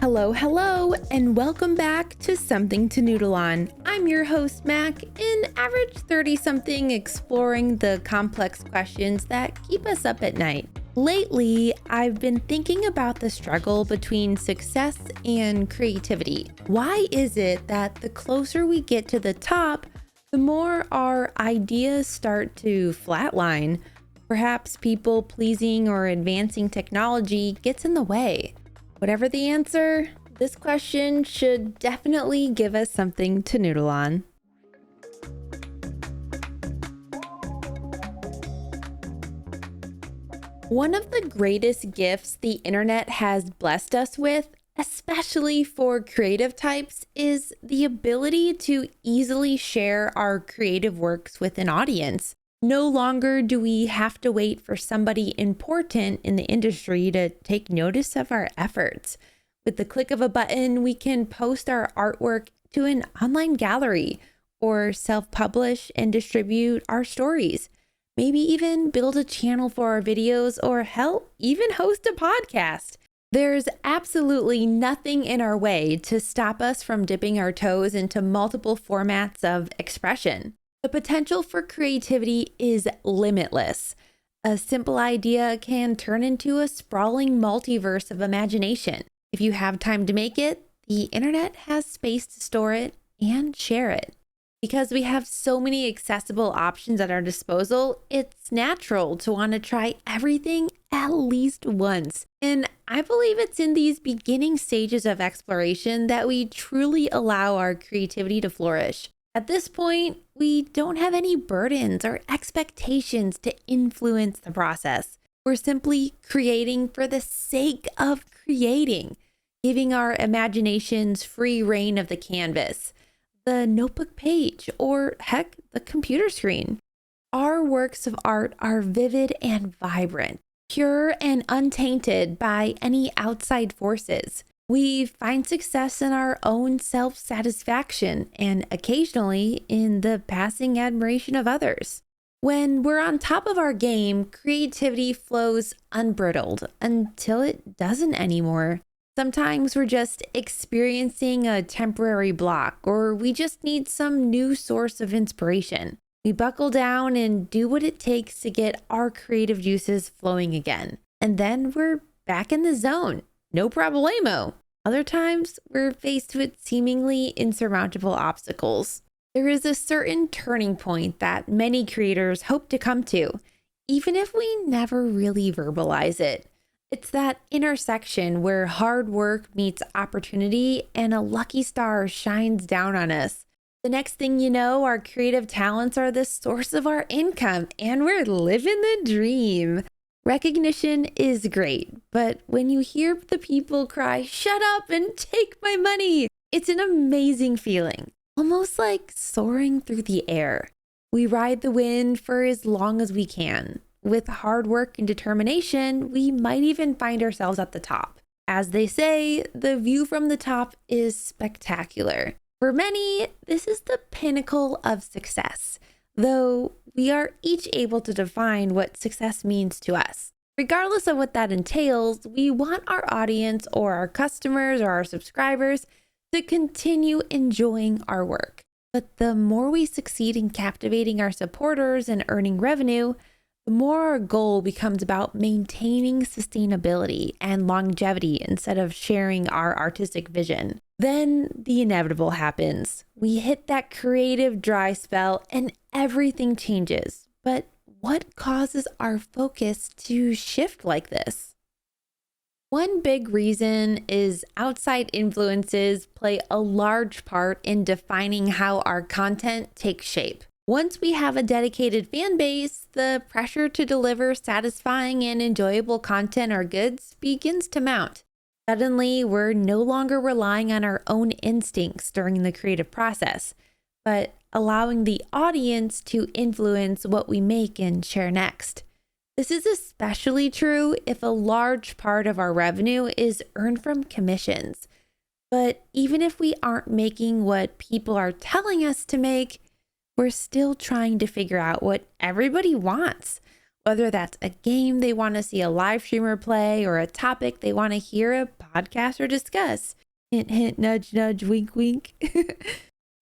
Hello, and welcome back to Something to Noodle On. I'm your host, Mac, an average 30-something exploring the complex questions that keep us up at night. Lately, I've been thinking about the struggle between success and creativity. Why is it that the closer we get to the top, the more our ideas start to flatline? Perhaps people pleasing or advancing technology gets in the way. Whatever the answer, this question should definitely give us something to noodle on. One of the greatest gifts the internet has blessed us with, especially for creative types, is the ability to easily share our creative works with an audience. No longer do we have to wait for somebody important in the industry to take notice of our efforts. With the click of a button, we can post our artwork to an online gallery or self-publish and distribute our stories. Maybe even build a channel for our videos, or hell, even host a podcast. There's absolutely nothing in our way to stop us from dipping our toes into multiple formats of expression. The potential for creativity is limitless. A simple idea can turn into a sprawling multiverse of imagination. If you have time to make it, the internet has space to store it and share it. Because we have so many accessible options at our disposal, it's natural to want to try everything at least once. And I believe it's in these beginning stages of exploration that we truly allow our creativity to flourish. At this point, we don't have any burdens or expectations to influence the process. We're simply creating for the sake of creating, giving our imaginations free reign of the canvas, the notebook page, or heck, the computer screen. Our works of art are vivid and vibrant, pure and untainted by any outside forces. We find success in our own self-satisfaction and occasionally in the passing admiration of others. When we're on top of our game, creativity flows unbridled until it doesn't anymore. Sometimes we're just experiencing a temporary block, or we just need some new source of inspiration. We buckle down and do what it takes to get our creative juices flowing again. And then we're back in the zone. No problemo. Other times, we're faced with seemingly insurmountable obstacles. There is a certain turning point that many creators hope to come to, even if we never really verbalize it. It's that intersection where hard work meets opportunity and a lucky star shines down on us. The next thing you know, our creative talents are the source of our income, and we're living the dream. Recognition is great, but when you hear the people cry, "Shut up and take my money," it's an amazing feeling, almost like soaring through the air. We ride the wind for as long as we can. With hard work and determination, we might even find ourselves at the top. As they say, the view from the top is spectacular. For many, this is the pinnacle of success, though we are each able to define what success means to us. Regardless of what that entails, we want our audience or our customers or our subscribers to continue enjoying our work. But the more we succeed in captivating our supporters and earning revenue, the more our goal becomes about maintaining sustainability and longevity instead of sharing our artistic vision. Then the inevitable happens. We hit that creative dry spell and everything changes. But what causes our focus to shift like this? One big reason is outside influences play a large part in defining how our content takes shape. Once we have a dedicated fan base, the pressure to deliver satisfying and enjoyable content or goods begins to mount. Suddenly, we're no longer relying on our own instincts during the creative process, but allowing the audience to influence what we make and share next. This is especially true if a large part of our revenue is earned from commissions. But even if we aren't making what people are telling us to make, we're still trying to figure out what everybody wants. whether that's a game they want to see a live streamer play or a topic they want to hear a podcast or discuss. Hint, hint, nudge, nudge, wink, wink.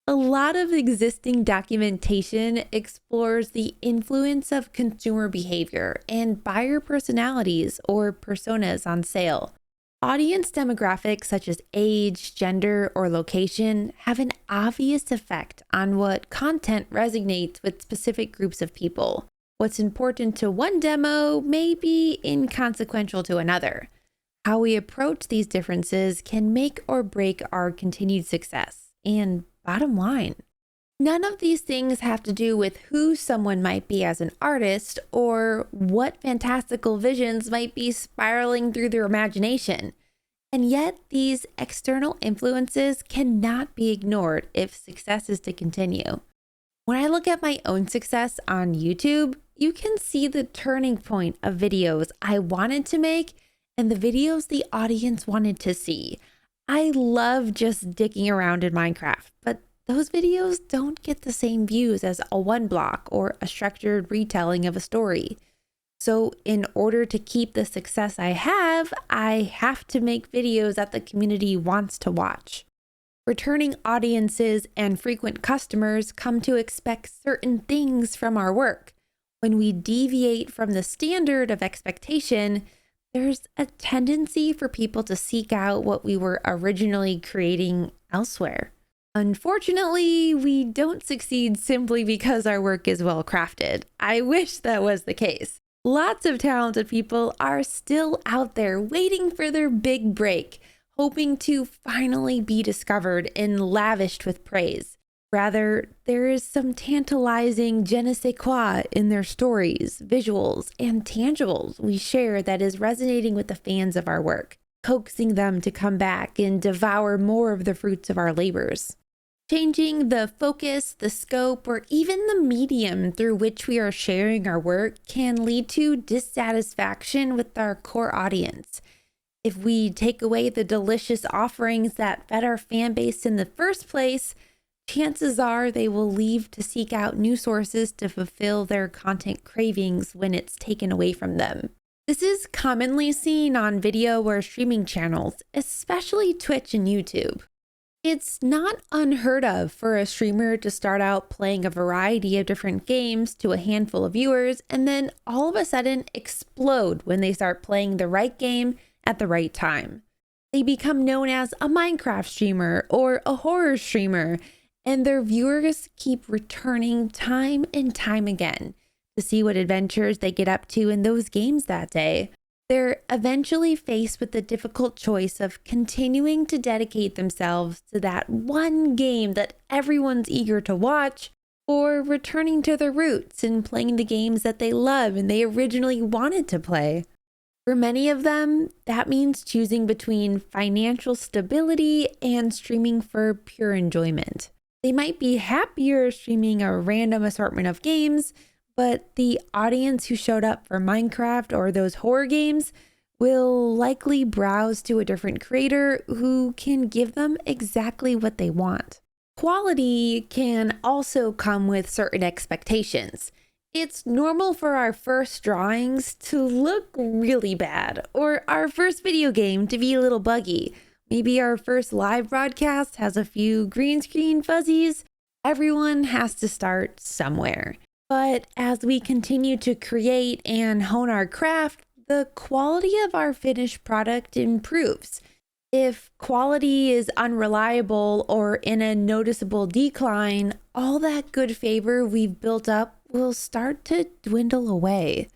A lot of existing documentation explores the influence of consumer behavior and buyer personalities or personas on sale. Audience demographics such as age, gender, or location have an obvious effect on what content resonates with specific groups of people. What's important to one demo may be inconsequential to another. How we approach these differences can make or break our continued success. And bottom line, none of these things have to do with who someone might be as an artist or what fantastical visions might be spiraling through their imagination. And yet, these external influences cannot be ignored if success is to continue. When I look at my own success on YouTube, you can see the turning point of videos I wanted to make and the videos the audience wanted to see. I love just dicking around in Minecraft, but those videos don't get the same views as a one block or a structured retelling of a story. So in order to keep the success I have to make videos that the community wants to watch. Returning audiences and frequent customers come to expect certain things from our work. When we deviate from the standard of expectation, there's a tendency for people to seek out what we were originally creating elsewhere. Unfortunately, we don't succeed simply because our work is well crafted. I wish that was the case. Lots of talented people are still out there waiting for their big break, hoping to finally be discovered and lavished with praise. Rather, there is some tantalizing je ne sais quoi in their stories, visuals, and tangibles we share that is resonating with the fans of our work, coaxing them to come back and devour more of the fruits of our labors. Changing the focus, the scope, or even the medium through which we are sharing our work can lead to dissatisfaction with our core audience. If we take away the delicious offerings that fed our fan base in the first place, chances are they will leave to seek out new sources to fulfill their content cravings when it's taken away from them. This is commonly seen on video or streaming channels, especially Twitch and YouTube. It's not unheard of for a streamer to start out playing a variety of different games to a handful of viewers and then all of a sudden explode when they start playing the right game at the right time. They become known as a Minecraft streamer or a horror streamer, and their viewers keep returning time and time again to see what adventures they get up to in those games that day. They're eventually faced with the difficult choice of continuing to dedicate themselves to that one game that everyone's eager to watch, or returning to their roots and playing the games that they love and they originally wanted to play. For many of them, that means choosing between financial stability and streaming for pure enjoyment. They might be happier streaming a random assortment of games, but the audience who showed up for Minecraft or those horror games will likely browse to a different creator who can give them exactly what they want. Quality can also come with certain expectations. It's normal for our first drawings to look really bad, or our first video game to be a little buggy. Maybe our first live broadcast has a few green screen fuzzies. Everyone has to start somewhere. But as we continue to create and hone our craft, the quality of our finished product improves. If quality is unreliable or in a noticeable decline, all that good favor we've built up will start to dwindle away.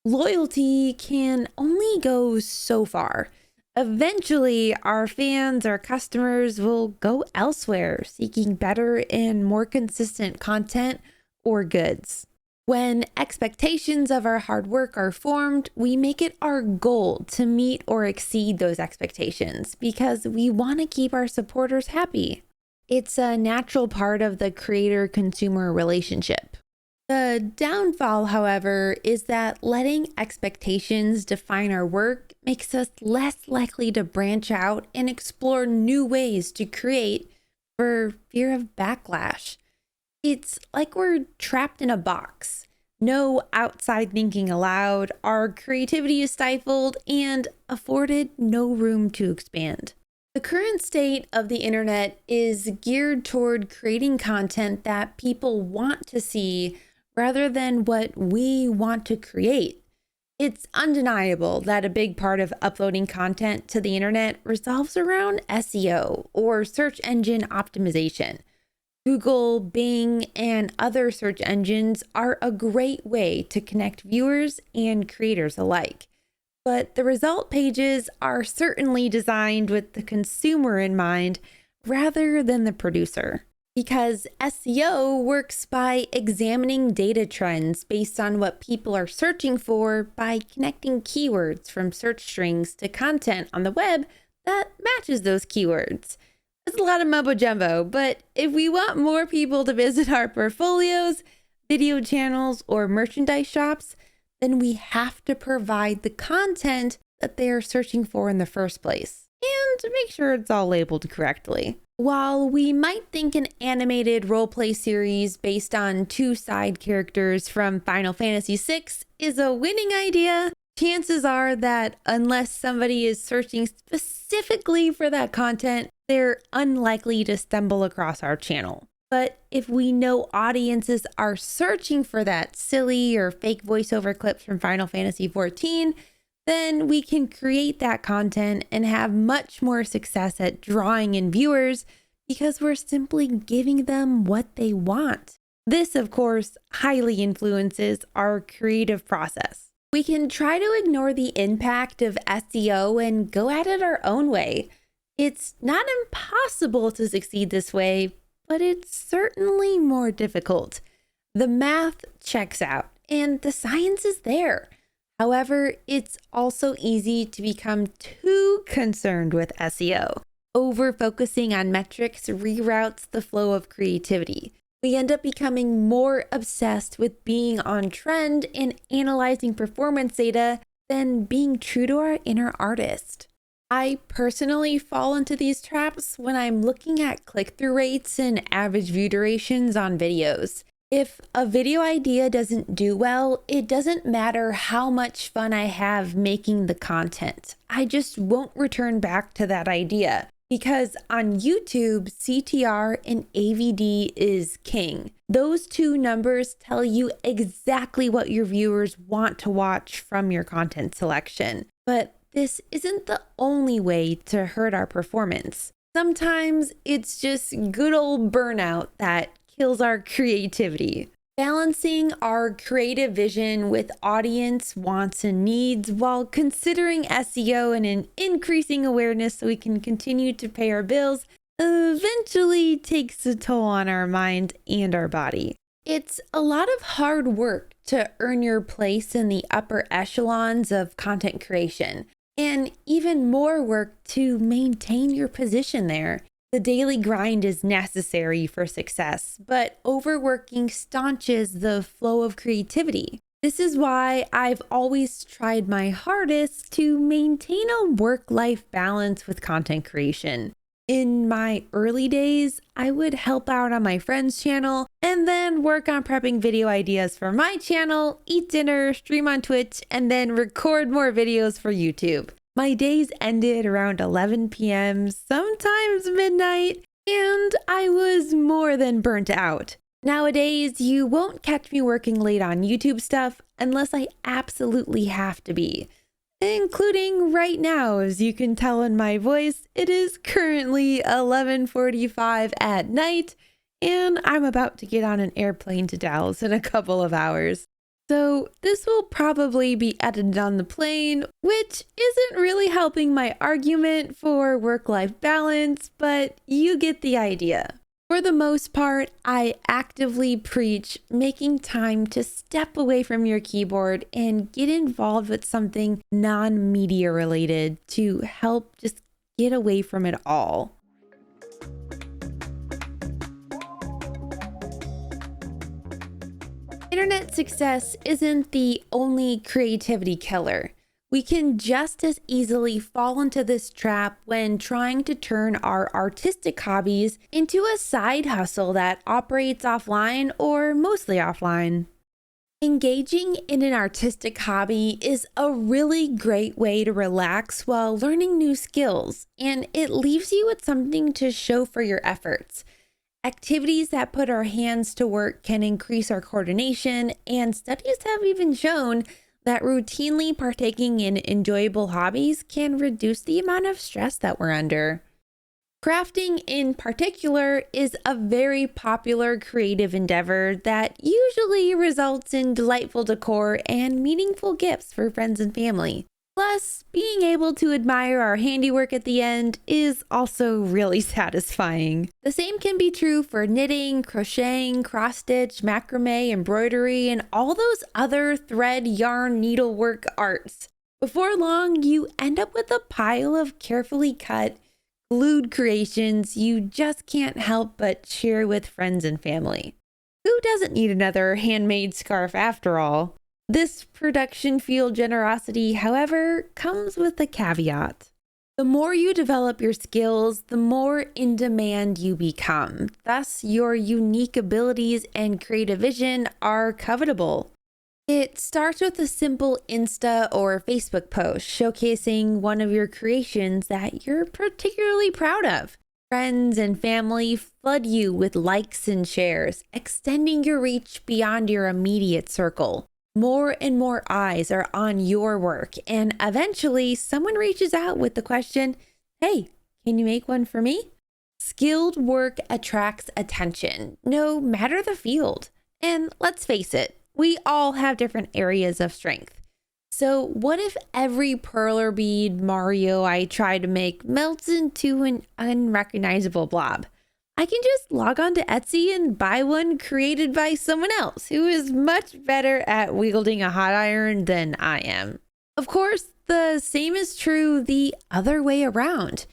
Loyalty can only go so far. Eventually, our fans, our customers will go elsewhere, seeking better and more consistent content or goods. When expectations of our hard work are formed, we make it our goal to meet or exceed those expectations because we want to keep our supporters happy. It's a natural part of the creator-consumer relationship. The downfall, however, is that letting expectations define our work makes us less likely to branch out and explore new ways to create for fear of backlash. It's like we're trapped in a box. No outside thinking allowed, our creativity is stifled, and afforded no room to expand. The current state of the internet is geared toward creating content that people want to see rather than what we want to create. It's undeniable that a big part of uploading content to the internet revolves around SEO, or search engine optimization. Google, Bing, and other search engines are a great way to connect viewers and creators alike. But the result pages are certainly designed with the consumer in mind rather than the producer. Because SEO works by examining data trends based on what people are searching for by connecting keywords from search strings to content on the web that matches those keywords. It's a lot of mumbo jumbo, but if we want more people to visit our portfolios, video channels, or merchandise shops, then we have to provide the content that they are searching for in the first place, and make sure it's all labeled correctly. While we might think an animated roleplay series based on two side characters from Final Fantasy VI is a winning idea, chances are that unless somebody is searching specifically for that content, they're unlikely to stumble across our channel. But if we know audiences are searching for that silly or fake voiceover clips from Final Fantasy XIV, then we can create that content and have much more success at drawing in viewers because we're simply giving them what they want. This, of course, highly influences our creative process. We can try to ignore the impact of SEO and go at it our own way. It's not impossible to succeed this way, but it's certainly more difficult. The math checks out and the science is there. However, it's also easy to become too concerned with SEO. Over-focusing on metrics reroutes the flow of creativity. We end up becoming more obsessed with being on trend and analyzing performance data than being true to our inner artist. I personally fall into these traps when I'm looking at click-through rates and average view durations on videos. If a video idea doesn't do well, it doesn't matter how much fun I have making the content. I just won't return back to that idea. Because on YouTube, CTR and AVD is king. Those two numbers tell you exactly what your viewers want to watch from your content selection. But this isn't the only way to hurt our performance. Sometimes it's just good old burnout that kills our creativity. Balancing our creative vision with audience wants and needs while considering SEO and an increasing awareness so we can continue to pay our bills eventually takes a toll on our mind and our body. It's a lot of hard work to earn your place in the upper echelons of content creation, and even more work to maintain your position there. The daily grind is necessary for success, but overworking staunches the flow of creativity. This is why I've always tried my hardest to maintain a work-life balance with content creation. In my early days, I would help out on my friend's channel and then work on prepping video ideas for my channel, eat dinner, stream on Twitch, and then record more videos for YouTube. My days ended around 11 p.m., sometimes midnight, and I was more than burnt out. Nowadays, you won't catch me working late on YouTube stuff unless I absolutely have to be. Including right now, as you can tell in my voice, it is currently 11:45 at night, and I'm about to get on an airplane to Dallas in a couple of hours. So this will probably be edited on the plane, which isn't really helping my argument for work-life balance, but you get the idea. For the most part, I actively preach making time to step away from your keyboard and get involved with something non-media related to help just get away from it all. Internet success isn't the only creativity killer. We can just as easily fall into this trap when trying to turn our artistic hobbies into a side hustle that operates offline or mostly offline. Engaging in an artistic hobby is a really great way to relax while learning new skills, and it leaves you with something to show for your efforts. Activities that put our hands to work can increase our coordination, and studies have even shown that routinely partaking in enjoyable hobbies can reduce the amount of stress that we're under. Crafting, in particular, is a very popular creative endeavor that usually results in delightful decor and meaningful gifts for friends and family. Plus, being able to admire our handiwork at the end is also really satisfying. The same can be true for knitting, crocheting, cross-stitch, macrame, embroidery, and all those other thread, yarn, needlework arts. Before long, you end up with a pile of carefully cut, glued creations you just can't help but share with friends and family. Who doesn't need another handmade scarf after all? This production field generosity, however, comes with a caveat. The more you develop your skills, the more in demand you become. Thus, your unique abilities and creative vision are covetable. It starts with a simple Insta or Facebook post showcasing one of your creations that you're particularly proud of. Friends and family flood you with likes and shares, extending your reach beyond your immediate circle. More and more eyes are on your work, and eventually someone reaches out with the question, "Hey, can you make one for me?" Skilled work attracts attention, no matter the field. And let's face it, we all have different areas of strength. So what if every perler bead Mario I try to make melts into an unrecognizable blob? I can just log on to Etsy and buy one created by someone else who is much better at wielding a hot iron than I am. Of course, the same is true the other way around.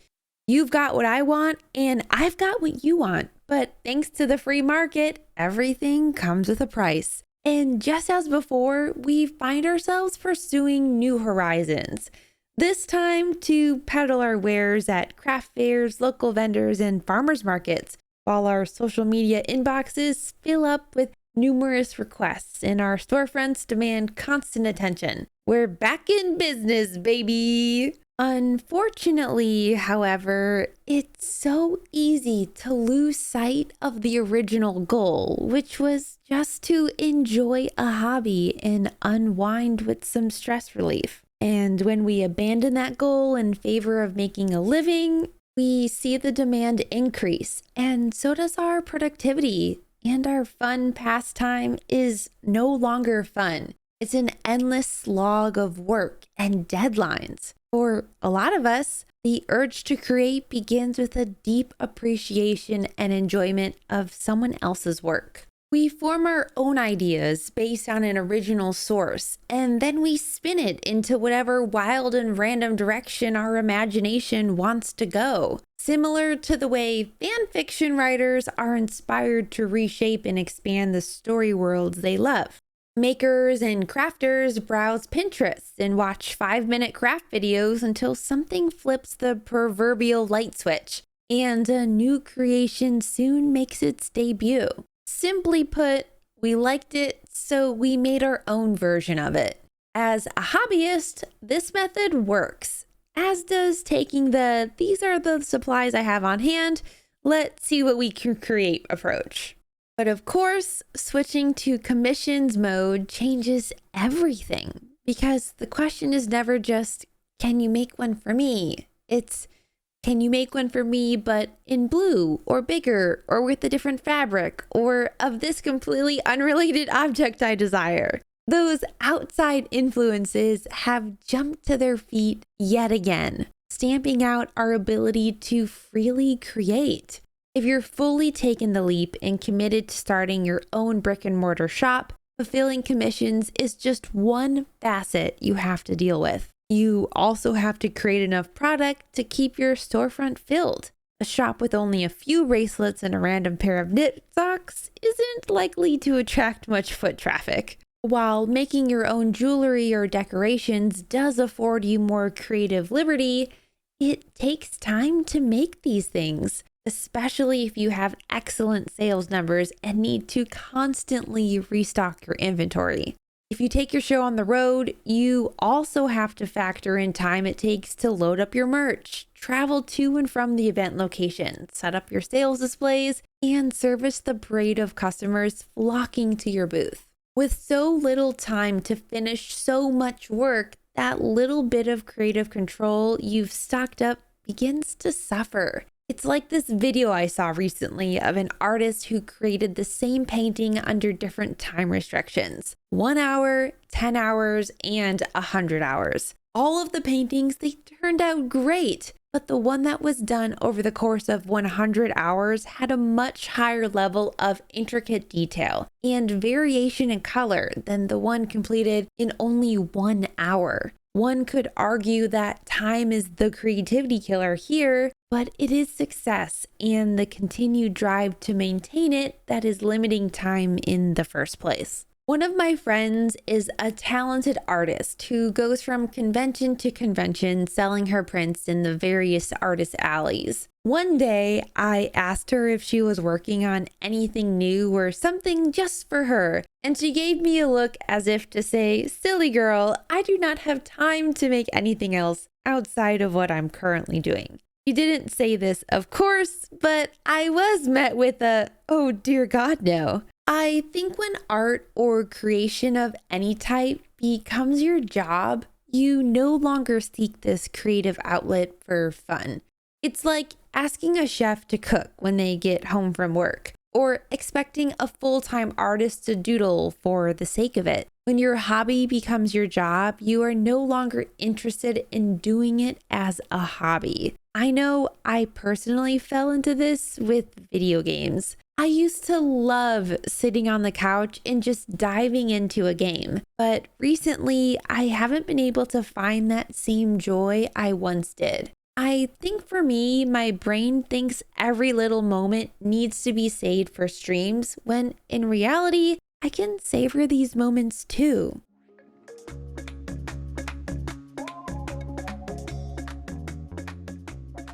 You've got what I want and I've got what you want, but thanks to the free market, everything comes with a price. And just as before, we find ourselves pursuing new horizons. This time to peddle our wares at craft fairs, local vendors, and farmers markets, while our social media inboxes fill up with numerous requests and our storefronts demand constant attention. We're back in business, baby! Unfortunately, however, it's so easy to lose sight of the original goal, which was just to enjoy a hobby and unwind with some stress relief. And when we abandon that goal in favor of making a living, we see the demand increase, and so does our productivity. And our fun pastime is no longer fun. It's an endless slog of work and deadlines. For a lot of us, the urge to create begins with a deep appreciation and enjoyment of someone else's work. We form our own ideas based on an original source, and then we spin it into whatever wild and random direction our imagination wants to go. Similar to the way fan fiction writers are inspired to reshape and expand the story worlds they love. Makers and crafters browse Pinterest and watch 5-minute craft videos until something flips the proverbial light switch, and a new creation soon makes its debut. Simply put, we liked it, so we made our own version of it. As a hobbyist, this method works, as does taking the "these are the supplies I have on hand, let's see what we can create" approach. But of course, switching to commissions mode changes everything, because the question is never just, "Can you make one for me?" It's, "Can you make one for me, but in blue or bigger or with a different fabric or of this completely unrelated object I desire?" Those outside influences have jumped to their feet yet again, stamping out our ability to freely create. If you're fully taken the leap and committed to starting your own brick and mortar shop, fulfilling commissions is just one facet you have to deal with. You also have to create enough product to keep your storefront filled. A shop with only a few bracelets and a random pair of knit socks isn't likely to attract much foot traffic. While making your own jewelry or decorations does afford you more creative liberty, it takes time to make these things, especially if you have excellent sales numbers and need to constantly restock your inventory. If you take your show on the road, you also have to factor in time it takes to load up your merch, travel to and from the event location, set up your sales displays, and service the parade of customers flocking to your booth. With so little time to finish so much work, that little bit of creative control you've stocked up begins to suffer. It's like this video I saw recently of an artist who created the same painting under different time restrictions: 1 hour, 10 hours, and 100 hours. All of the paintings, they turned out great, but the one that was done over the course of 100 hours had a much higher level of intricate detail and variation in color than the one completed in only 1 hour. One could argue that time is the creativity killer here, but it is success and the continued drive to maintain it that is limiting time in the first place. One of my friends is a talented artist who goes from convention to convention selling her prints in the various artist alleys. One day, I asked her if she was working on anything new or something just for her, and she gave me a look as if to say, "Silly girl, I do not have time to make anything else outside of what I'm currently doing." She didn't say this, of course, but I was met with a, "Oh dear God, no." I think when art or creation of any type becomes your job, you no longer seek this creative outlet for fun. It's like asking a chef to cook when they get home from work, or expecting a full-time artist to doodle for the sake of it. When your hobby becomes your job, you are no longer interested in doing it as a hobby. I know I personally fell into this with video games. I used to love sitting on the couch and just diving into a game, but recently I haven't been able to find that same joy I once did. I think for me, my brain thinks every little moment needs to be saved for streams, when in reality, I can savor these moments too.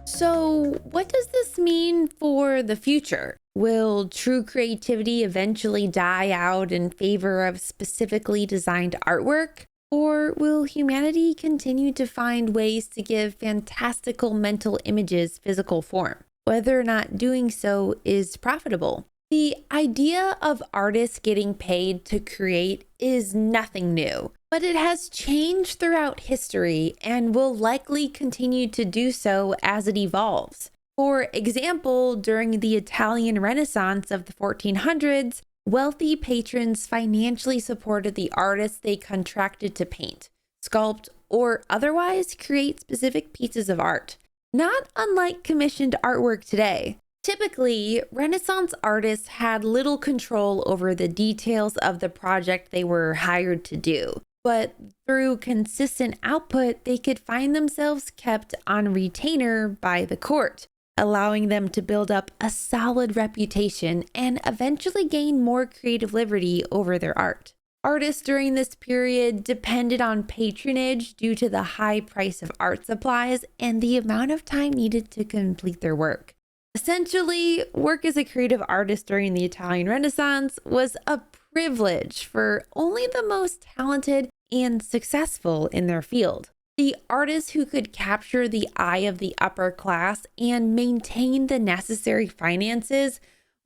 So, what does this mean for the future? Will true creativity eventually die out in favor of specifically designed artwork? Or will humanity continue to find ways to give fantastical mental images physical form, whether or not doing so is profitable? The idea of artists getting paid to create is nothing new, but it has changed throughout history and will likely continue to do so as it evolves. For example, during the Italian Renaissance of the 1400s, wealthy patrons financially supported the artists they contracted to paint, sculpt, or otherwise create specific pieces of art. Not unlike commissioned artwork today. Typically, Renaissance artists had little control over the details of the project they were hired to do, but through consistent output, they could find themselves kept on retainer by the court, allowing them to build up a solid reputation and eventually gain more creative liberty over their art. Artists during this period depended on patronage due to the high price of art supplies and the amount of time needed to complete their work. Essentially, work as a creative artist during the Italian Renaissance was a privilege for only the most talented and successful in their field. The artists who could capture the eye of the upper class and maintain the necessary finances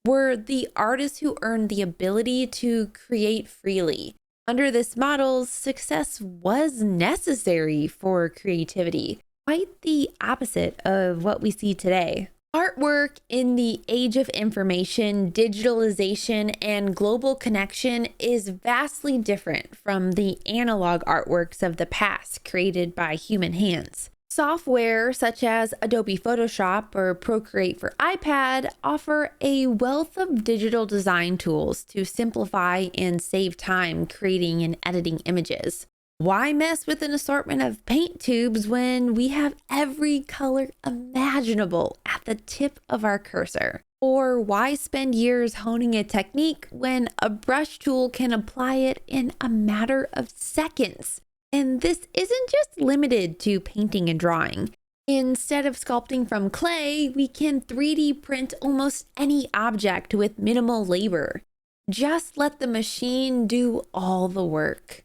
were the artists who earned the ability to create freely. Under this model, success was necessary for creativity, quite the opposite of what we see today. Artwork in the age of information, digitalization, and global connection is vastly different from the analog artworks of the past created by human hands. Software such as Adobe Photoshop or Procreate for iPad offer a wealth of digital design tools to simplify and save time creating and editing images. Why mess with an assortment of paint tubes when we have every color imaginable at the tip of our cursor? Or why spend years honing a technique when a brush tool can apply it in a matter of seconds? And this isn't just limited to painting and drawing. Instead of sculpting from clay, we can 3D print almost any object with minimal labor. Just let the machine do all the work.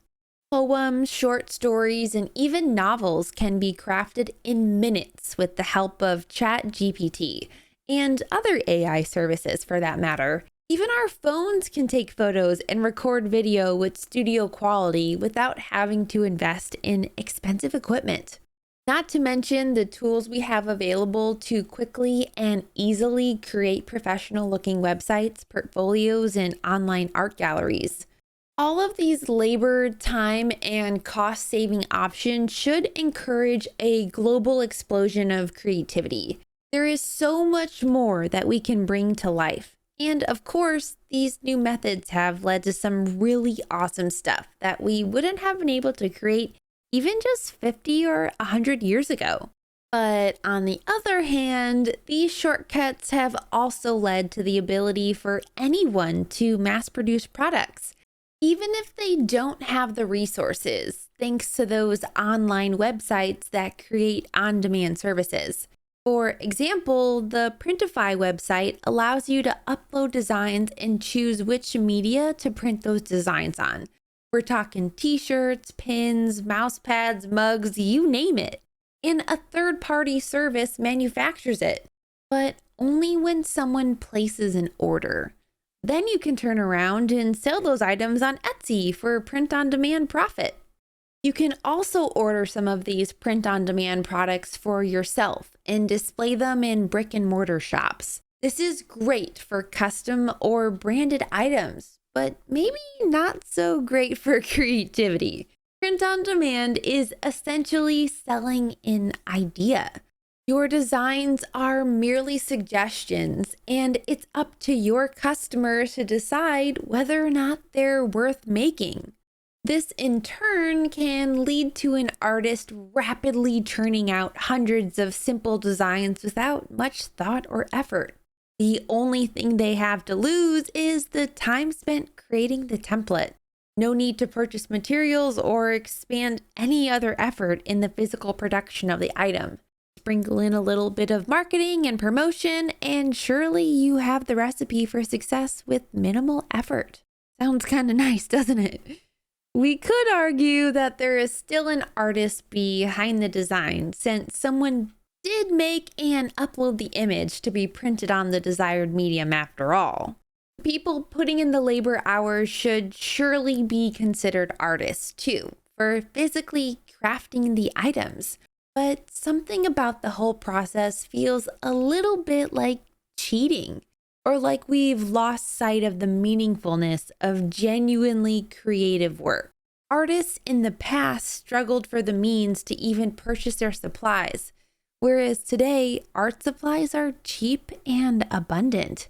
Poems, short stories, and even novels can be crafted in minutes with the help of ChatGPT and other AI services for that matter. Even our phones can take photos and record video with studio quality without having to invest in expensive equipment. Not to mention the tools we have available to quickly and easily create professional looking websites, portfolios, and online art galleries. All of these labor, time, and cost saving options should encourage a global explosion of creativity. There is so much more that we can bring to life. And of course, these new methods have led to some really awesome stuff that we wouldn't have been able to create even just 50 or 100 years ago. But on the other hand, these shortcuts have also led to the ability for anyone to mass produce products, even if they don't have the resources, thanks to those online websites that create on-demand services. For example, the Printify website allows you to upload designs and choose which media to print those designs on. We're talking t-shirts, pins, mouse pads, mugs, you name it. And a third-party service manufactures it, but only when someone places an order. Then you can turn around and sell those items on Etsy for print-on-demand profit. You can also order some of these print-on-demand products for yourself and display them in brick-and-mortar shops. This is great for custom or branded items, but maybe not so great for creativity. Print on demand is essentially selling an idea. Your designs are merely suggestions, and it's up to your customers to decide whether or not they're worth making. This in turn can lead to an artist rapidly churning out hundreds of simple designs without much thought or effort. The only thing they have to lose is the time spent creating the template. No need to purchase materials or expand any other effort in the physical production of the item. Sprinkle in a little bit of marketing and promotion, and surely you have the recipe for success with minimal effort. Sounds kind of nice, doesn't it? We could argue that there is still an artist behind the design, since someone did make and upload the image to be printed on the desired medium after all. People putting in the labor hours should surely be considered artists too, for physically crafting the items. But something about the whole process feels a little bit like cheating, or like we've lost sight of the meaningfulness of genuinely creative work. Artists in the past struggled for the means to even purchase their supplies, whereas today, art supplies are cheap and abundant.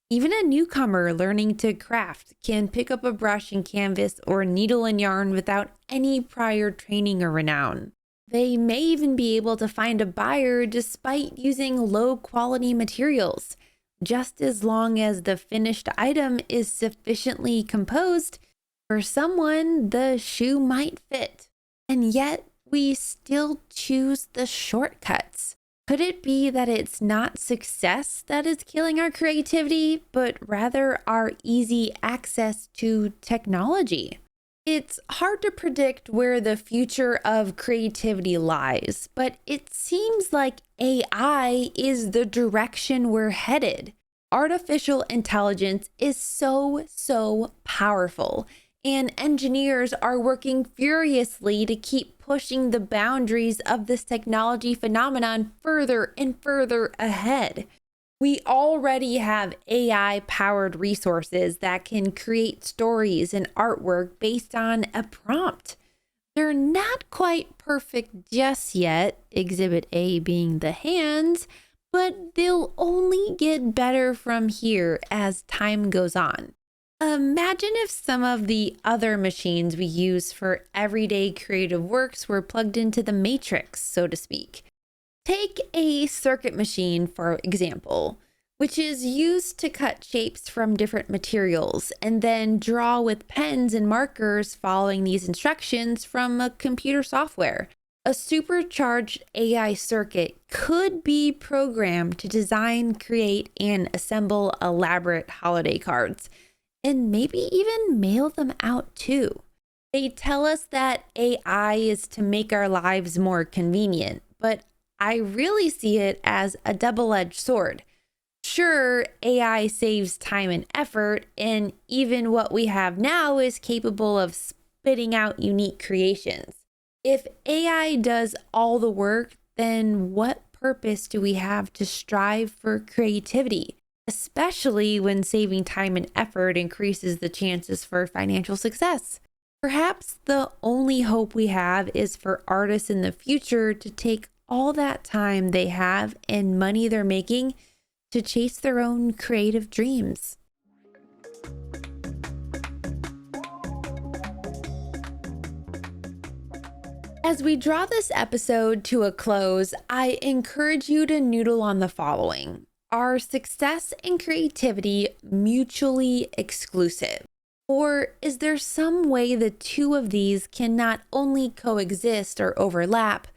Even a newcomer learning to craft can pick up a brush and canvas or needle and yarn without any prior training or renown. They may even be able to find a buyer despite using low quality materials. Just as long as the finished item is sufficiently composed, for someone, the shoe might fit. And yet, we still choose the shortcuts. Could it be that it's not success that is killing our creativity, but rather our easy access to technology? It's hard to predict where the future of creativity lies, but it seems like AI is the direction we're headed. Artificial intelligence is so powerful, and engineers are working furiously to keep pushing the boundaries of this technology phenomenon further and further ahead. We already have AI-powered resources that can create stories and artwork based on a prompt. They're not quite perfect just yet, Exhibit A being the hands, but they'll only get better from here as time goes on. Imagine if some of the other machines we use for everyday creative works were plugged into the matrix, so to speak. Take a circuit machine, for example, which is used to cut shapes from different materials and then draw with pens and markers following these instructions from a computer software. A supercharged AI circuit could be programmed to design, create, and assemble elaborate holiday cards. and maybe even mail them out too. They tell us that AI is to make our lives more convenient, but I really see it as a double-edged sword. Sure, AI saves time and effort, and even what we have now is capable of spitting out unique creations. If AI does all the work, then what purpose do we have to strive for creativity? Especially when saving time and effort increases the chances for financial success. Perhaps the only hope we have is for artists in the future to take all that time they have and money they're making to chase their own creative dreams. As we draw this episode to a close, I encourage you to noodle on the following. Are success and creativity mutually exclusive? Or is there some way the two of these can not only coexist or overlap,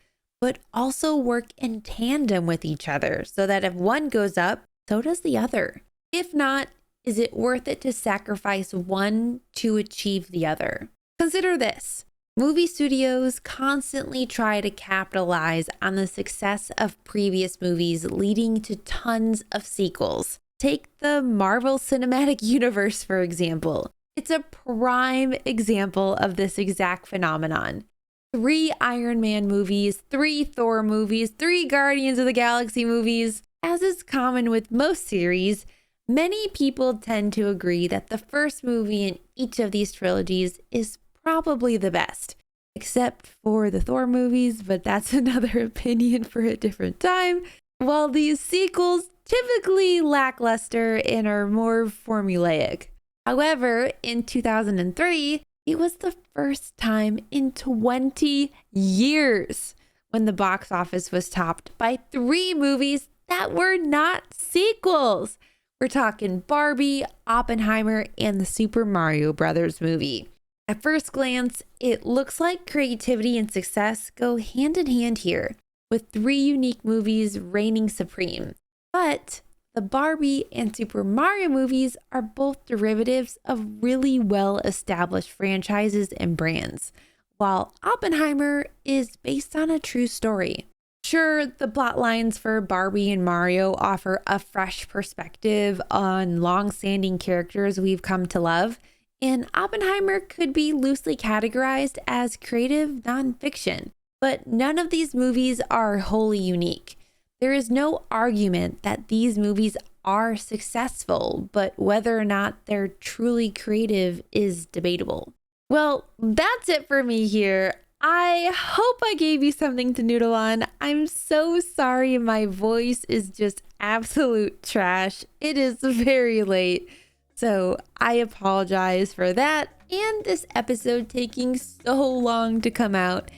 but also work in tandem with each other so that if one goes up, so does the other? If not, is it worth it to sacrifice one to achieve the other? Consider this. Movie studios constantly try to capitalize on the success of previous movies, leading to tons of sequels. Take the Marvel Cinematic Universe, for example. It's a prime example of this exact phenomenon. 3 Iron Man movies, 3 Thor movies, 3 Guardians of the Galaxy movies. As is common with most series, many people tend to agree that the first movie in each of these trilogies is probably the best, except for the Thor movies, but that's another opinion for a different time. While these sequels typically lackluster and are more formulaic. However, in 2003, it was the first time in 20 years when the box office was topped by 3 movies that were not sequels. We're talking Barbie, Oppenheimer, and the Super Mario Brothers movie. At first glance, it looks like creativity and success go hand in hand here, with 3 unique movies reigning supreme. But the Barbie and Super Mario movies are both derivatives of really well-established franchises and brands, while Oppenheimer is based on a true story. Sure, the plot lines for Barbie and Mario offer a fresh perspective on long-standing characters we've come to love, and Oppenheimer could be loosely categorized as creative nonfiction. But none of these movies are wholly unique. There is no argument that these movies are successful, but whether or not they're truly creative is debatable. Well, that's it for me here. I hope I gave you something to noodle on. I'm so sorry my voice is just absolute trash. It is very late, so I apologize for that and this episode taking so long to come out.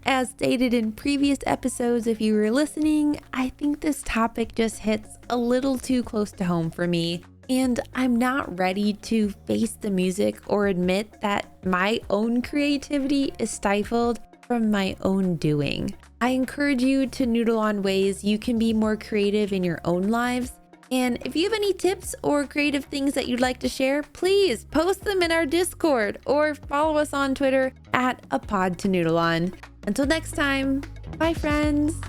As stated in previous episodes, if you were listening, I think this topic just hits a little too close to home for me, and I'm not ready to face the music or admit that my own creativity is stifled from my own doing. I encourage you to noodle on ways you can be more creative in your own lives. And if you have any tips or creative things that you'd like to share, please post them in our Discord or follow us on Twitter at @apodtonoodleon. Until next time, bye friends.